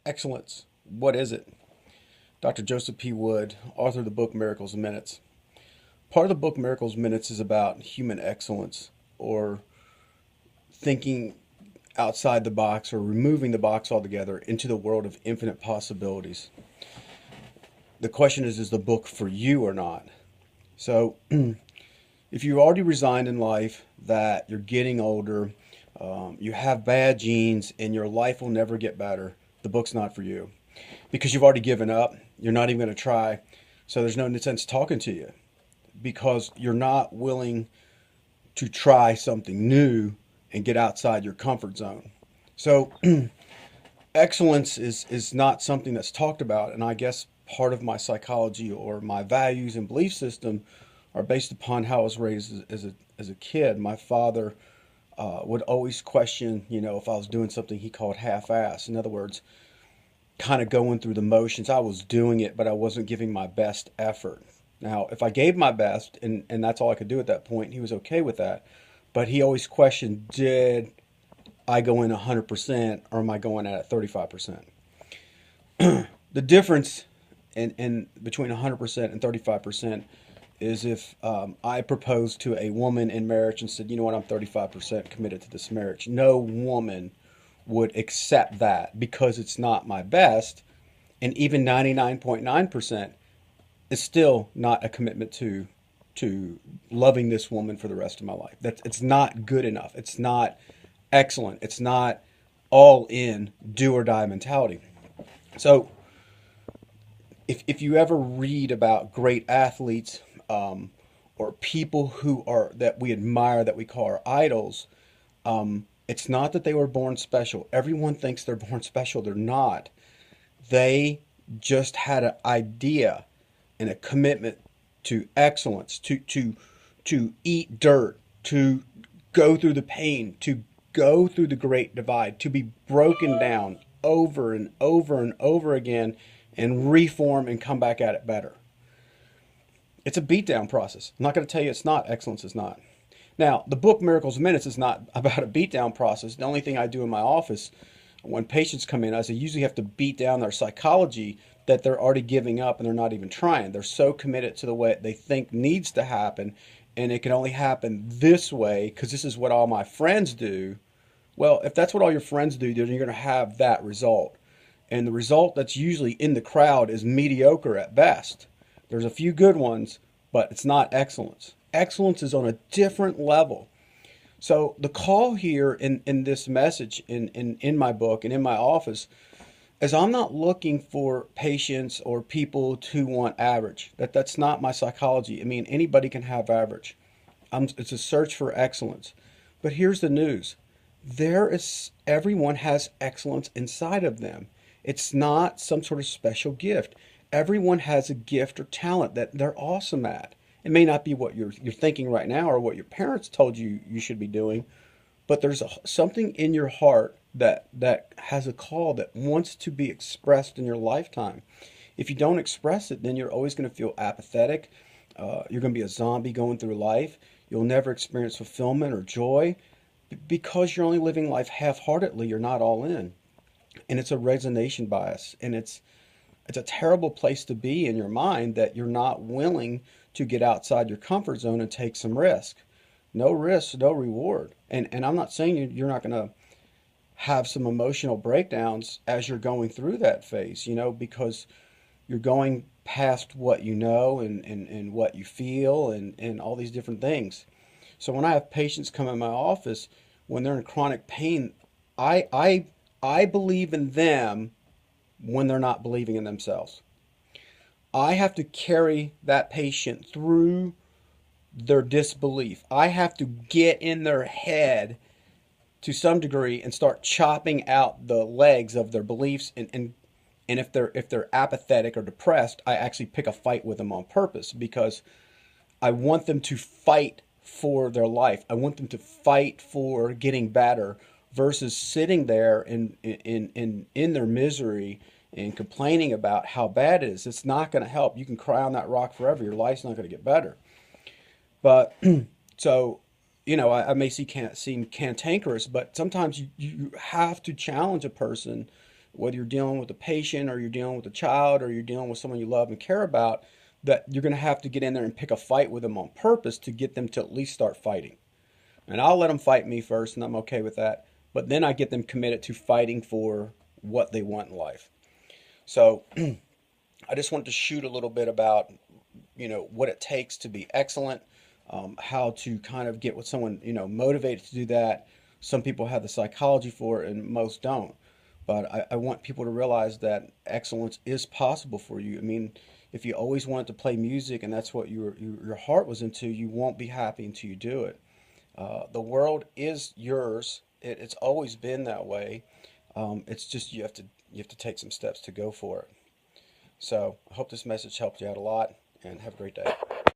Excellence. What is it? Dr. Joseph P. Wood, author of the book Miracles Minutes. Part of the book Miracles Minutes is about human excellence or thinking outside the box or removing the box altogether into the world of infinite possibilities. The question is the book for you or not? So, if you already resigned in life that you're getting older, you have bad genes, and your life will never get better, the book's not for you because you've already given up. You're not even going to try. So there's no sense talking to you because you're not willing to try something new and get outside your comfort zone. So excellence is not something that's talked about. And I guess part of my psychology or my values and belief system are based upon how I was raised as a kid. My father would always question, if I was doing something he called half-ass. In other words, kind of going through the motions. I was doing it, but I wasn't giving my best effort. Now, if I gave my best, and that's all I could do at that point, he was okay with that. But he always questioned, did I go in 100% or am I going at 35%? The difference in between 100% and 35% is if I proposed to a woman in marriage and said, you know what, I'm 35% committed to this marriage. No woman would accept that because it's not my best. And even 99.9% is still not a commitment to loving this woman for the rest of my life. It's not good enough. It's not excellent. It's not all in do or die mentality. So if you ever read about great athletes or people who are that we admire that we call our idols, it's not that they were born special. Everyone thinks they're born special. They're not. They just had an idea and a commitment to excellence, to eat dirt, to go through the pain, to go through the great divide, to be broken down over and over and over again and reform and come back at it better. It's a beatdown process. I'm not going to tell you it's not. Excellence is not. Now, the book Miracles Minutes is not about a beatdown process. The only thing I do in my office when patients come in is I usually have to beat down their psychology that they're already giving up and they're not even trying. They're so committed to the way they think needs to happen, and it can only happen this way because this is what all my friends do. Well, if that's what all your friends do, then you're going to have that result. And the result that's usually in the crowd is mediocre at best. There's a few good ones, but it's not excellence. Excellence is on a different level. So the call here in this message in my book and in my office is I'm not looking for patients or people to want average. That's not my psychology. I mean, anybody can have average. It's a search for excellence. But here's the news. Everyone has excellence inside of them. It's not some sort of special gift. Everyone has a gift or talent that they're awesome at. It may not be what you're thinking right now or what your parents told you you should be doing, but there's something in your heart that has a call that wants to be expressed in your lifetime. If you don't express it, then you're always going to feel apathetic. You're going to be a zombie going through life. You'll never experience fulfillment or joy because you're only living life half-heartedly. You're not all in, and it's a resignation bias, and it's a terrible place to be in your mind that you're not willing to get outside your comfort zone and take some risk. No risk, no reward. And I'm not saying you're not going to have some emotional breakdowns as you're going through that phase, because you're going past what you know and what you feel and all these different things. So when I have patients come in my office when they're in chronic pain, I believe in them when they're not believing in themselves. I have to carry that patient through their disbelief. I have to get in their head to some degree and start chopping out the legs of their beliefs and if they're apathetic or depressed, I actually pick a fight with them on purpose because I want them to fight for their life. I want them to fight for getting better versus sitting there in their misery and complaining about how bad it is. It's not going to help. You can cry on that rock forever. Your life's not going to get better. But so, I may seem cantankerous, but sometimes you have to challenge a person whether you're dealing with a patient or you're dealing with a child or you're dealing with someone you love and care about, that you're going to have to get in there and pick a fight with them on purpose to get them to at least start fighting. And I'll let them fight me first, and I'm okay with that. But then I get them committed to fighting for what they want in life. So I just wanted to shoot a little bit about, what it takes to be excellent, how to kind of get with someone, motivated to do that. Some people have the psychology for it, and most don't. But I want people to realize that excellence is possible for you. I mean, if you always wanted to play music and that's what your heart was into, you won't be happy until you do it. The world is yours. It's always been that way. It's just you have to take some steps to go for it. So I hope this message helped you out a lot, and have a great day.